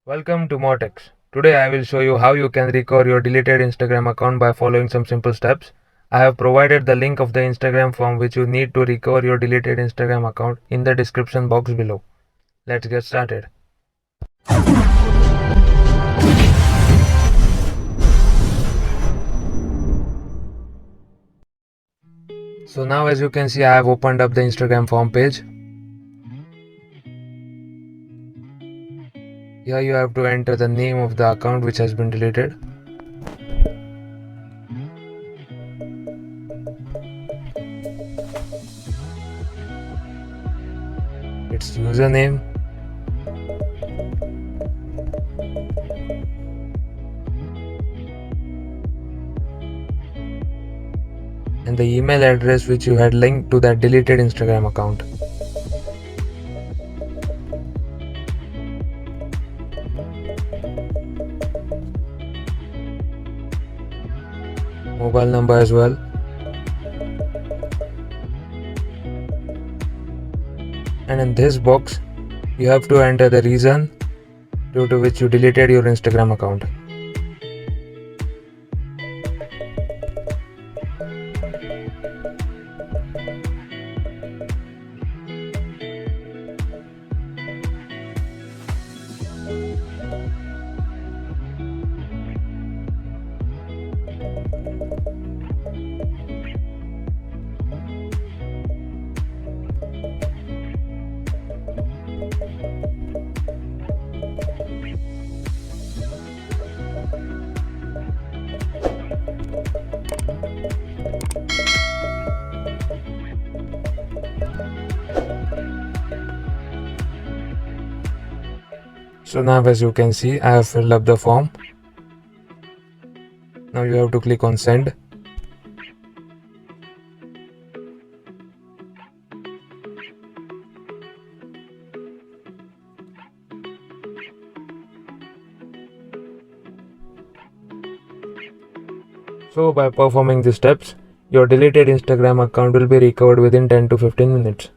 Welcome to MORTEX. Today I will show you how you can recover your deleted Instagram account by following some simple steps. I have provided the link of the Instagram form which you need to recover your deleted Instagram account in the description box below. Let's get started. So now as you can see, I have opened up the Instagram form page. Here you have to enter the name of the account which has been deleted. Its username. And the email address which you had linked to that deleted Instagram account. Mobile number as well. And in this box, you have to enter the reason due to which you deleted your Instagram account. So now as you can see, I have filled up the form. Now you have to click on send. So by performing these steps, your deleted Instagram account will be recovered within 10 to 15 minutes.